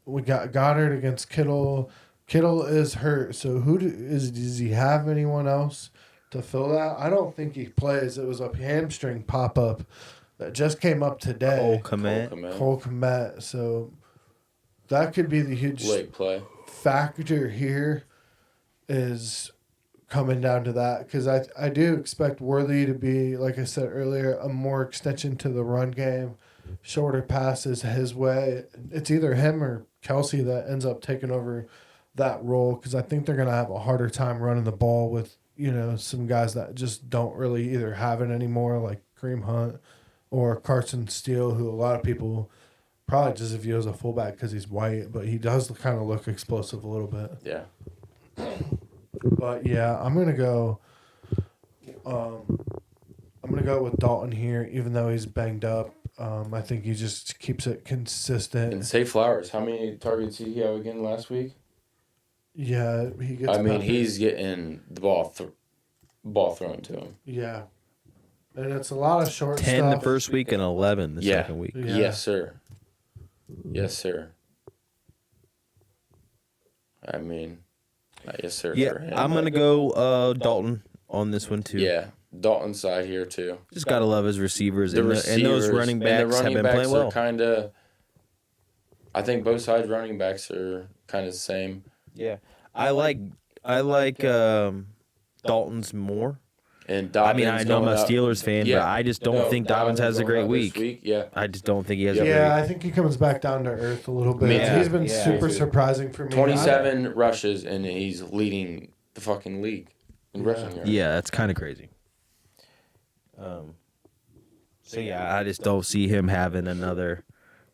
We got Goddard against Kittle. Kittle is hurt, so does he have anyone else to fill that? I don't think he plays. It was a hamstring pop up that just came up today. Cole Kmet. Cole Kmet. So that could be the huge Late play. factor here is coming down to that, because I do expect Worthy to be, like I said earlier, a more extension to the run game, shorter passes his way. It's either him or Kelsey that ends up taking over that role, because I think they're going to have a harder time running the ball with some guys that just don't really either have it anymore, like Kareem Hunt or Carson Steele, who a lot of people probably just view as a fullback because he's white, but he does kind of look explosive a little bit. Yeah. But yeah, I'm gonna go with Dalton here, even though he's banged up. I think he just keeps it consistent. And Say Flowers, how many targets did he have again last week? Yeah, he gets. He's getting the ball thrown to him. Yeah, and it's a lot of short 10 stuff. the first week and 11 the second week. Yeah. Yes, sir. Yes, sir. Yes, sir. Yeah, for him. I'm going to go Dalton on this one, too. Yeah, Dalton's side here, too. Just got to love his receivers. And those running backs have been playing well. I think both sides running backs are kind of the same. Yeah. I like Dalton's more. And Dobbins I know I'm a Steelers fan, but I just don't think Dobbins has a great week. Yeah. I just don't think he has a great week. Yeah, I think he comes back down to earth a little bit. Yeah, He's been super surprising for me. 27 rushes, and he's leading the fucking league in rushing yards. Yeah, that's kind of crazy. So, yeah, I just don't see him having another,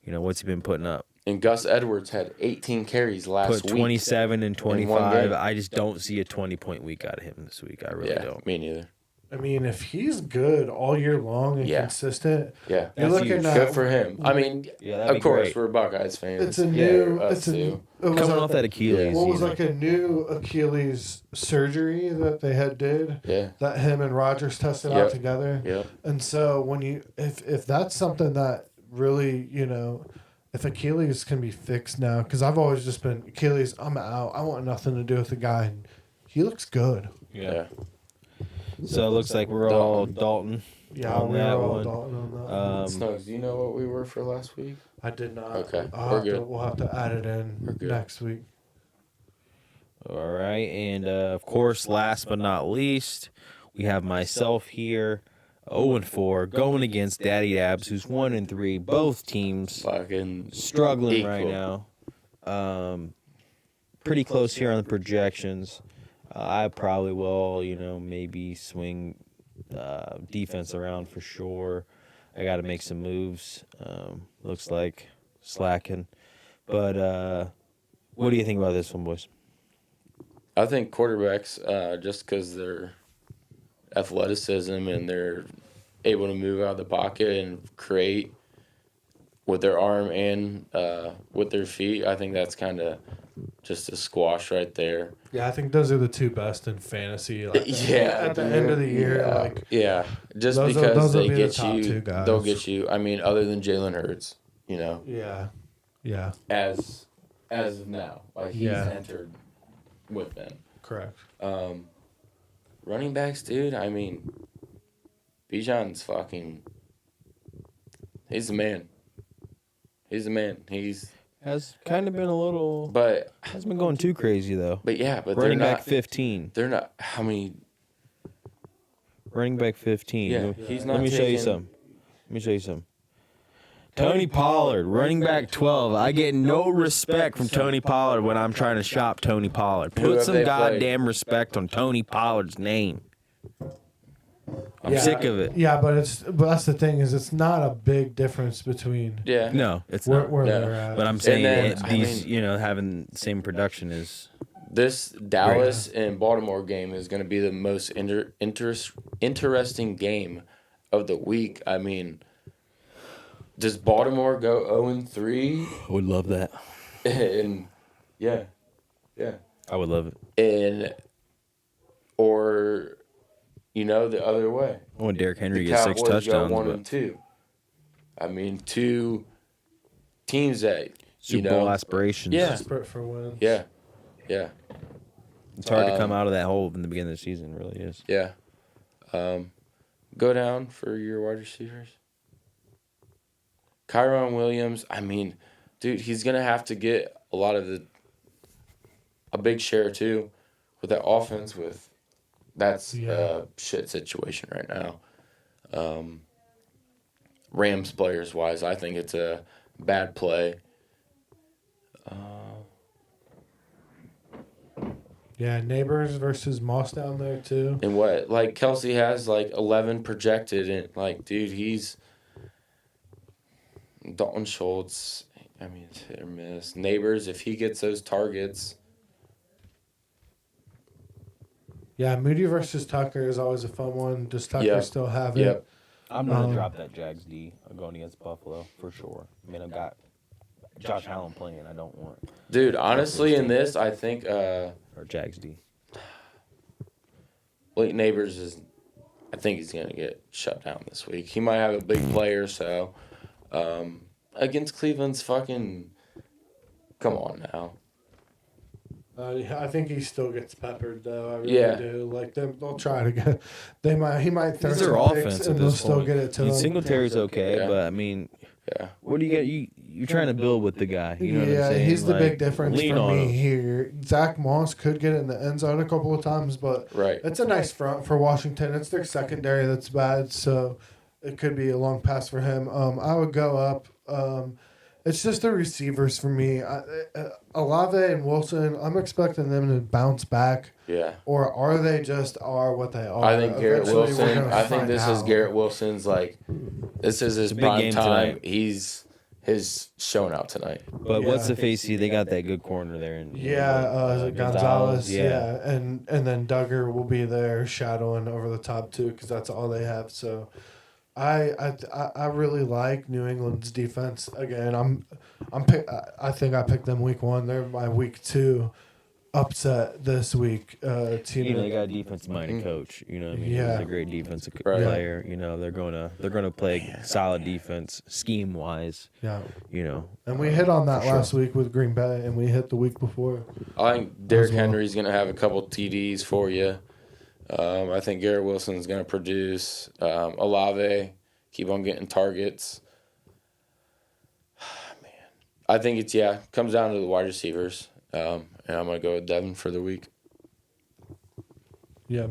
what's he been putting up? And Gus Edwards had 18 carries last week. 27 and 25. I just don't see a 20-point week out of him this week. I really don't. Me neither. If he's good all year long and consistent, you're looking at good for him. Of course, great. we're Buckeyes fans. It's a new. Coming off that Achilles. What was like a new Achilles surgery that they did? Yeah. That him and Rodgers tested out together. Yeah. And so when if that's something that really if Achilles can be fixed now, because I've always just been Achilles, I'm out. I want nothing to do with the guy. And he looks good. Yeah. So it looks like we're all Dalton. Yeah, on we're that all one. Dalton on that. Snugz, do you know what we were for last week? I did not. Okay, We'll have to add it in next week. All right, and of course, last but not least, we have myself here, 0-4, going against Daddy Dabs, who's 1-3. Both teams Fucking struggling equal. right now. Pretty close here on the projections. I probably will, maybe swing defense around for sure. I got to make some moves. Looks like slacking. But what do you think about this one, boys? I think quarterbacks, just because their athleticism and they're able to move out of the pocket and create with their arm and with their feet, I think that's kind of just a squash right there. Yeah, I think those are the two best in fantasy. At the end of the year, just those because will they be get the top you, two guys. they'll get you. Other than Jalen Hurts, Yeah. as of now, he's entered with them. Correct. Running backs, dude. Bijan's he's the man. He's the man. Has kind of been a little, But hasn't been going too crazy though. but Running they're back not. 15. They're not. How many? Running back 15. Yeah, he's not. Let me show you some. Tony Pollard, running back 12. I get no respect from Tony Pollard when I'm trying to shop Tony Pollard. Who Put have some they goddamn respect on Tony Pollard's name. I'm sick of it. Yeah, but that's the thing is it's not a big difference between Yeah. No, it's where not. they're at. But I'm saying then, these, having the same production is. This Dallas and Baltimore game is going to be the most interesting game of the week. Does Baltimore go 0-3? I would love that. And yeah. I would love it. Or the other way. I want Derrick Henry to The get 6 Cowboys go touchdowns. 1-2. Two teams that Super Bowl aspirations. Yeah. Desperate for wins. Yeah. It's hard to come out of that hole in the beginning of the season. It really is. Yeah. Go down for your wide receivers. Kyron Williams, dude, he's going to have to get a big share too with that offense that's a shit situation right now. Rams players wise, I think it's a bad play. Yeah, Neighbors versus Moss down there too. And what, like, Kelsey has, like, 11 projected, and, like, dude, he's... Dalton Schultz, I mean, it's hit or miss. Neighbors, if he gets those targets... Yeah, Moody versus Tucker is always a fun one. Does Tucker still have it? Yep. I'm gonna drop that Jags D going against Buffalo for sure. I mean, I've got Josh Allen playing. I don't want Dude, honestly, in this, I think or Jags D. Blake Neighbors is... I think he's going to get shut down this week. He might have a big player, so... against Cleveland's fucking... Come on now. I think he still gets peppered though. I really do. Like they'll try to get. He might throw These are some picks offense and at they'll this still point. get it to him. Singletary's okay, Yeah. but I mean, Yeah. what do you get? You're trying to build with the guy. You know what I'm saying? He's the Like, big difference lean for on me him. here. Zach Moss could get in the end zone a couple of times, but Right. it's a nice front for Washington. It's their secondary that's bad, so it could be a long pass for him. I would go up. It's just the receivers for me. Olave and Wilson, I'm expecting them to bounce back. Yeah. Or are they just what they are? I think Garrett Eventually, we're Wilson... gonna I think find this is out. Garrett Wilson's, like... This is his a big prime game time. tonight. He's shown out tonight. But what's the face? They got that good corner there. And Gonzalez. Yeah. Yeah, and then Duggar will be there shadowing over the top too, because that's all they have. So, I really like New England's defense. Again, I think I picked them week 1. They're my week 2 upset this week. Team. They got a defensive-minded coach. You know what I mean? Yeah. He's a great defensive Right. player. You know, they're gonna play solid defense scheme-wise. Yeah. You know, And we hit on that last week with Green Bay, and we hit the week before. I think Derrick well. Henry's going to have a couple TDs for you. I think Garrett Wilson's going to produce. Olave, keep on getting targets. Man, I think comes down to the wide receivers. And I'm going to go with Devin for the week. Yeah.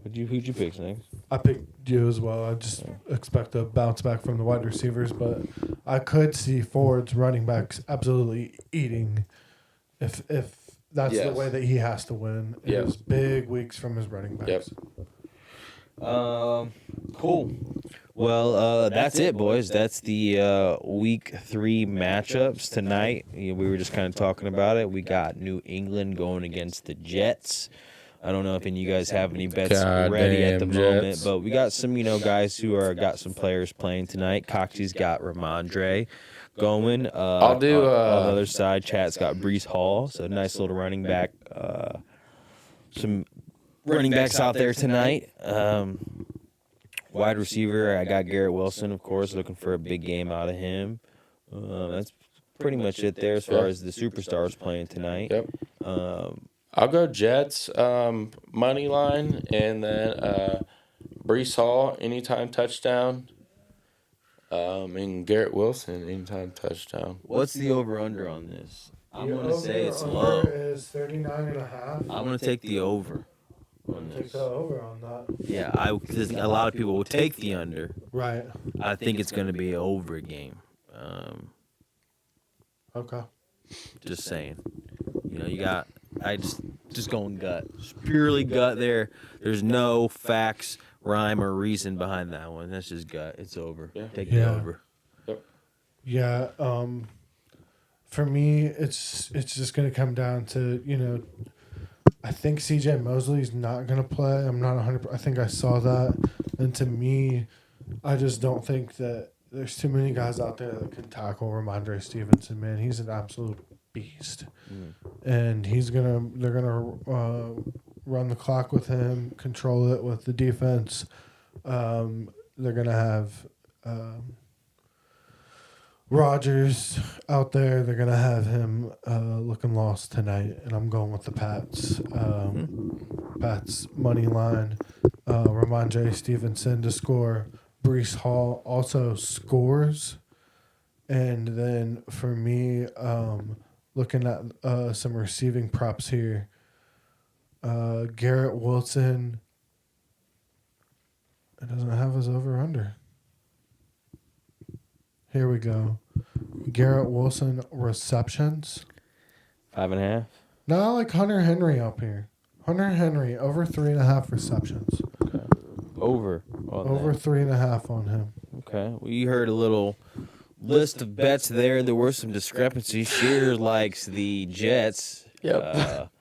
who'd you pick next? I picked you as well. I just expect a bounce back from the wide receivers, but I could see Ford's running backs absolutely eating if that's the Yes. way that he has to win. Yep. Is big weeks from his running backs. Yep. Cool. Well, that's it, boys. That's the week 3 matchups tonight. We were just kind of talking about it. We got New England going against the Jets. I don't know if any of you guys have any bets ready at the Goddamn moment, Jets. but we got some, guys who got some players playing tonight. Coxie's got Ramondre going. I'll do, on the other side. Chat's got Brees Hall, so nice little running back. Some running backs out there tonight. Wide receiver, I got Garrett Wilson, of course, looking for a big game out of him. That's pretty much it there as far as the superstars playing tonight. Yep. I'll go Jets money line, and then Brees Hall anytime touchdown. And Garrett Wilson anytime touchdown. What's the over-under on this? I'm The going to say it's over low. is 39.5. I'm going to take the over on Take this. the over on that. Yeah, because a lot of people will take the under. Right. I think it's going to be an over game. Okay. Just saying. I just going gut. Just purely gut there. There's no facts, rhyme, or reason behind that one. That's just gut. It's over. Yeah. Take Yeah. the over. Yeah. For me, it's just gonna come down to I think C.J. Mosley's not gonna play. I'm not 100. I think I saw that, and to me, I just don't think that there's too many guys out there that can tackle Ramondre Stevenson. Man, he's an absolute beast, and they're gonna run the clock with him, control it with the defense. They're gonna have. Rodgers out there, they're going to have him looking lost tonight, and I'm going with the Pats. Pats money line. Ramondre Stevenson to score. Brees Hall also scores. And then for me, looking at some receiving props here, Garrett Wilson, it doesn't have his over-under. Here we go. Garrett Wilson receptions. 5.5. No, I like Hunter Henry up here. Hunter Henry, over 3.5 receptions. Okay. Over. Over 3.5 on him. Okay. Well, you heard a little list of bets there. There were some discrepancies. Shearer likes the Jets. Yep.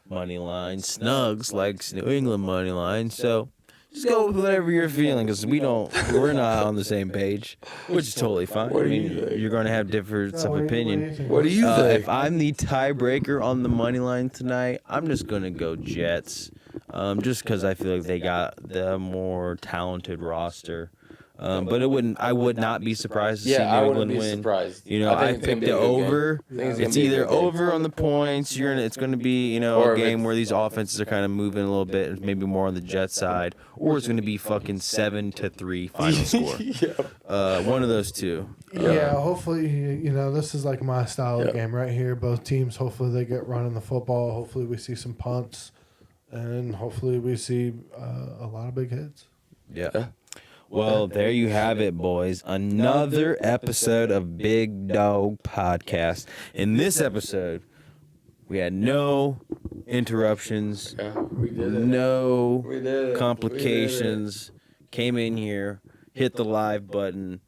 Money line. Snugz likes New England money line. So just go with whatever you're feeling, because we're not on the same page, which is totally fine. What do you think? You're going to have difference of opinion. What do you think? If I'm the tiebreaker on the money line tonight, I'm just going to go Jets, just because I feel like they got the more talented roster. But I would not be surprised to see New I England wouldn't be win. surprised. You know, I think it's picked gonna the be a good over. game. It's either over on the points. It's going to be Or a if game it's- where these offenses are kind of moving a little bit, maybe more on the Jets side, or it's going to be fucking 7-3 final score. Yep. One of those two. Yeah, hopefully, this is like my style of Yep. game right here. Both teams, hopefully they get running the football. Hopefully we see some punts. And hopefully we see a lot of big hits. Yeah. Well, there you have it, boys. Another episode of Big Dawg Podcast. In this episode, we had no interruptions, Yeah, we did it. no We did it. complications. Came in here, hit the live button,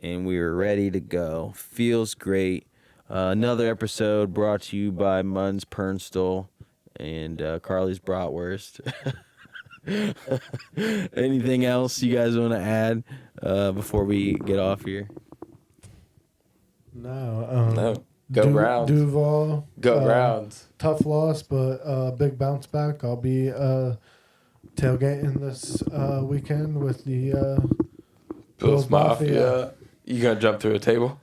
and we were ready to go. Feels great. Another episode brought to you by Mun's Pernstall and Carly's Bratwurst. Anything else you guys want to add before we get off here? No. No. Go Browns. Duval. Go Browns. Tough loss, but big bounce back. I'll be tailgating this weekend with the Bills Mafia. You gonna jump through a table?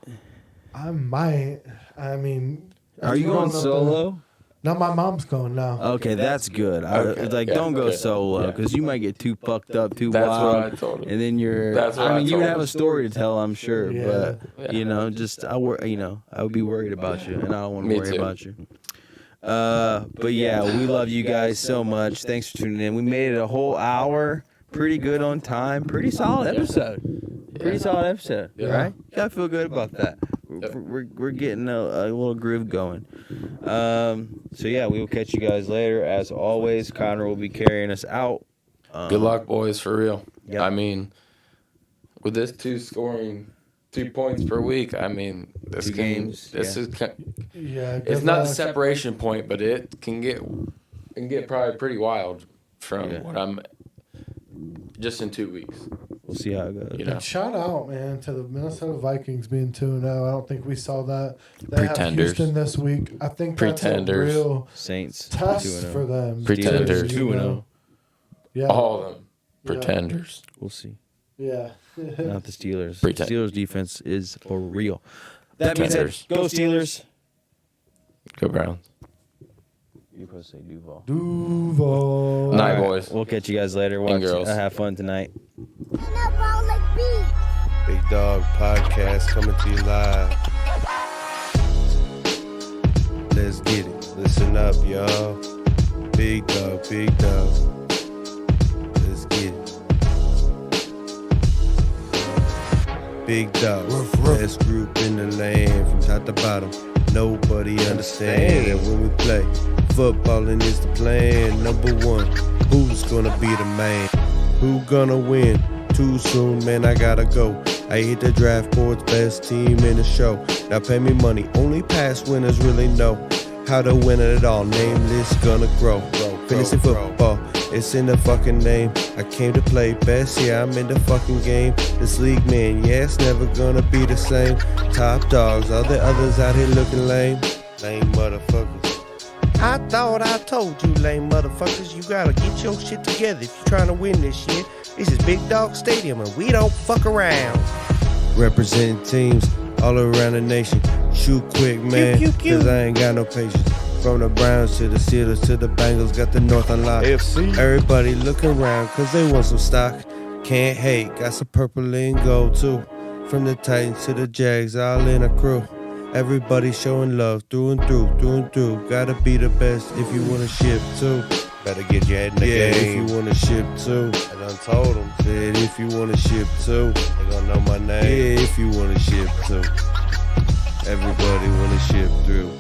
I might. I mean, Are you going solo? No, my mom's going now. Okay, that's good. Okay, Don't go okay. solo, Yeah. because you might get too fucked up, too That's wild, what I told him. and then you're. That's what I you told would him. have a story to tell, I'm sure, Yeah. but Yeah. I would be worried about you, and I don't want to Me worry too. about you. But yeah, we love you guys so much. Thanks for tuning in. We made it a whole hour. Pretty good on time. Pretty solid episode. Pretty solid episode, Yeah. right? Gotta feel good about that. Yep. We're getting a little groove going. So yeah, we will catch you guys later. As always, Connor will be carrying us out. Good luck, boys, for real. Yep. I mean, with this 2 scoring 2 points per week, I mean, this 2 games, This yeah. is. Yeah, It's not the separation point, but it can get probably pretty wild from Yeah. what I'm. Just in 2 weeks, We'll see how it goes. you know. And shout out, man, to the Minnesota Vikings being 2-0. I don't think we saw that. They have Pretenders. Houston this week. I think that's a Pretenders. real Saints test 2-0. for them. Pretenders. Steelers, 2-0. Yeah. All of them Yeah. pretenders. We'll see. Yeah. Not the Steelers. Pretend. Steelers defense is for real. That being said, Pretenders. go Steelers. Go Browns. You're supposed to say Duval. Duval. Night, boys. We'll catch you guys later. Watch, girls. have fun tonight. Big Dawg Podcast coming to you live. Let's get it. Listen up, y'all. Big Dawg, Big Dawg. Let's get it. Big Dawg, best group in the land from top to bottom. Nobody understand that when we play, footballing is the plan. Number 1, who's gonna be the man? Who gonna win? Too soon, man, I gotta go. I hit the draft boards, best team in the show. Now pay me money, only past winners really know how to win it all. Name list gonna grow. Fantasy football, it's in the fucking name. I came to play best, yeah, I'm in the fucking game. This league, man, yeah, it's never gonna be the same. Top dogs, all the others out here looking lame. Lame motherfuckers. I thought I told you, lame motherfuckers, you gotta get your shit together if you're trying to win this shit. This is Big Dawg Stadium and we don't fuck around. Representing teams all around the nation. Shoot quick, man, cause I ain't got no patience. From the Browns to the Steelers to the Bengals, got the North unlocked. AFC. Everybody looking around cause they want some stock. Can't hate, got some purple and gold too. From the Titans to the Jags, all in a crew. Everybody showing love through and through, through and through. Gotta be the best if you wanna ship too. Better get your head in the Yeah, game. if you wanna ship too. I done told them. Said if you wanna ship too. They gonna know my name. Yeah, if you wanna ship too. Everybody wanna ship through.